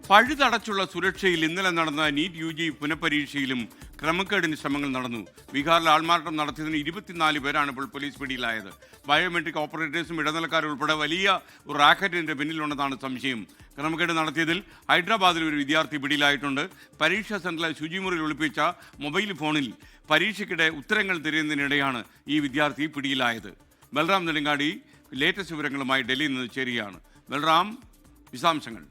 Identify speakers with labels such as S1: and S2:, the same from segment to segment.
S1: പഴുതടച്ചുള്ള സുരക്ഷയിൽ ഇന്നലെ നടന്ന നീറ്റ് UG പുനഃപരീക്ഷയിലും ക്രമക്കേടിന് ശ്രമങ്ങൾ നടന്നു. ബീഹാറിൽ ആൾമാറാട്ടം നടത്തിയതിന് 24 പേരാണ് ഇപ്പോൾ പോലീസ് പിടിയിലായത്. ബയോമെട്രിക് ഓപ്പറേറ്റേഴ്സും ഇടനിലക്കാരും ഉൾപ്പെടെ വലിയ ഒരു റാക്കറ്റിന്റെ പിന്നിലുണ്ടെന്നാണ് സംശയം. ക്രമക്കേട് നടത്തിയതിൽ ഹൈദരാബാദിൽ ഒരു വിദ്യാർത്ഥി പിടിയിലായിട്ടുണ്ട്. പരീക്ഷാ സെന്ററിലെ ശുചിമുറിയിൽ ഒളിപ്പിച്ച മൊബൈൽ ഫോണിൽ പരീക്ഷയ്ക്കിടെ ഉത്തരങ്ങൾ തിരയുന്നതിനിടെയാണ് ഈ വിദ്യാർത്ഥി പിടിയിലായത്. ബൽറാം നെടുങ്ങാടി ലേറ്റസ്റ്റ് വിവരങ്ങളുമായി ഡൽഹിയിൽ നിന്ന് ചേരുകയാണ്. ബൽറാം, വിശദാംശങ്ങൾ.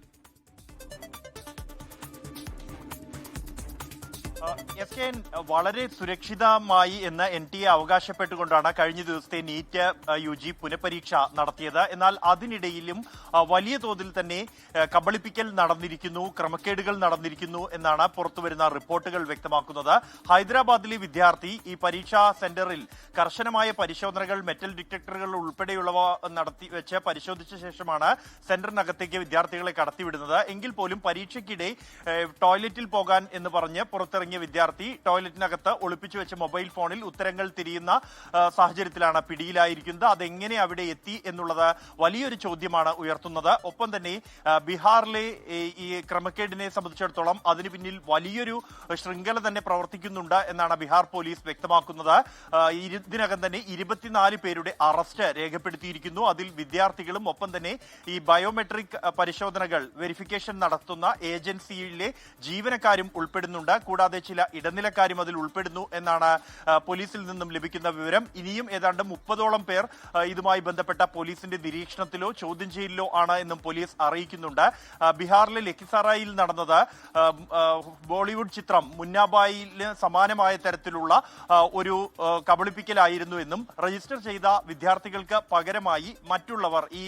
S2: വളരെ സുരക്ഷിതമായി എന്ന് NTA അവകാശപ്പെട്ടുകൊണ്ടാണ് കഴിഞ്ഞ ദിവസത്തെ നീറ്റ് UG പുനഃപരീക്ഷ നടത്തിയത്. എന്നാൽ അതിനിടയിലും വലിയ തോതിൽ തന്നെ കബളിപ്പിക്കൽ നടന്നിരിക്കുന്നു, ക്രമക്കേടുകൾ നടന്നിരിക്കുന്നു എന്നാണ് പുറത്തുവരുന്ന റിപ്പോർട്ടുകൾ വ്യക്തമാക്കുന്നത്. ഹൈദരാബാദിലെ വിദ്യാർത്ഥി ഈ പരീക്ഷാ സെന്ററിൽ കർശനമായ പരിശോധനകൾ, മെറ്റൽ ഡിറ്റക്ടറുകൾ ഉൾപ്പെടെയുള്ളവ നടത്തി വെച്ച് പരിശോധിച്ച ശേഷമാണ് സെന്ററിനകത്തേക്ക് വിദ്യാർത്ഥികളെ കടത്തിവിടുന്നത്. എങ്കിൽ പോലും പരീക്ഷയ്ക്കിടെ ടോയ്ലറ്റിൽ പോകാൻ എന്ന് പറഞ്ഞ് പുറത്തിറങ്ങിയ വിദ്യാർത്ഥി ടോയ്ലറ്റിനകത്ത് ഒളിപ്പിച്ചു വെച്ച മൊബൈൽ ഫോണിൽ ഉത്തരങ്ങൾ തിരിയുന്ന സാഹചര്യത്തിലാണ് പിടിയിലായിരിക്കുന്നത്. അതെങ്ങനെ അവിടെ എത്തി എന്നുള്ളത് വലിയൊരു ചോദ്യമാണ് ഉയർത്തുന്നത്. ഒപ്പം തന്നെ ബീഹാറിലെ ഈ ക്രമക്കേടിനെ സംബന്ധിച്ചിടത്തോളം അതിന് പിന്നിൽ വലിയൊരു ശൃംഖല തന്നെ പ്രവർത്തിക്കുന്നുണ്ട് എന്നാണ് ബീഹാർ പോലീസ് വ്യക്തമാക്കുന്നത്. ഇതിനകം തന്നെ 24 പേരുടെ അറസ്റ്റ് രേഖപ്പെടുത്തിയിരിക്കുന്നു. അതിൽ വിദ്യാർത്ഥികളും ഒപ്പം തന്നെ ഈ ബയോമെട്രിക് പരിശോധനകൾ വെരിഫിക്കേഷൻ നടത്തുന്ന ഏജൻസിയിലെ ജീവനക്കാരും ഉൾപ്പെടുന്നുണ്ട്. കൂടാതെ ചില ഇടനിലക്കാരും അതിൽ ഉൾപ്പെടുന്നു എന്നാണ് പോലീസിൽ നിന്നും ലഭിക്കുന്ന വിവരം. ഇനിയും ഏതാണ്ട് 30ഓളം പേർ ഇതുമായി ബന്ധപ്പെട്ട പോലീസിന്റെ നിരീക്ഷണത്തിലോ ചോദ്യം ചെയ്യലിലോ ആണ് എന്നും പോലീസ് അറിയിക്കുന്നുണ്ട്. ബീഹാറിലെ ലഖിസാറായിൽ നടന്നത് ബോളിവുഡ് ചിത്രം മുന്നാബായിന് സമാനമായ തരത്തിലുള്ള ഒരു കബളിപ്പിക്കലായിരുന്നു എന്നും രജിസ്റ്റർ ചെയ്ത വിദ്യാർത്ഥികൾക്ക് പകരമായി മറ്റുള്ളവർ, ഈ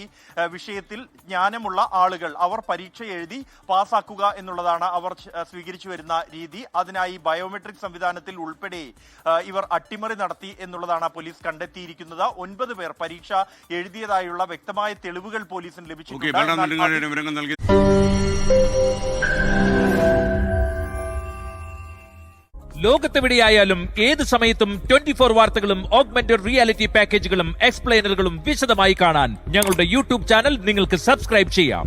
S2: വിഷയത്തിൽ ജ്ഞാനമുള്ള ആളുകൾ, അവർ പരീക്ഷ എഴുതി പാസ്സാക്കുക എന്നുള്ളതാണ് അവർ സ്വീകരിച്ചു വരുന്ന രീതി. അതിനായി ബയോമെട്രിക് സംവിധാനത്തിൽ ഉൾപ്പെടെ ഇവർ അട്ടിമറി നടത്തി എന്നുള്ളതാണ് പോലീസ് കണ്ടെത്തിയിരിക്കുന്നത്. 9 പേർ പരീക്ഷ എഴുതിയതായുള്ള വ്യക്തമായ തെളിവുകൾ പോലീസിന് ലഭിച്ചിട്ടുണ്ട്.
S3: ലോകത്തെവിടെയായാലും ഏത് സമയത്തും 24 വാർത്തകളും ഓഗ്മെന്റഡ് റിയാലിറ്റി പാക്കേജുകളും എക്സ്പ്ലെയിനറുകളും വിശദമായി കാണാൻ ഞങ്ങളുടെ YouTube ചാനൽ നിങ്ങൾക്ക് സബ്സ്ക്രൈബ് ചെയ്യാം.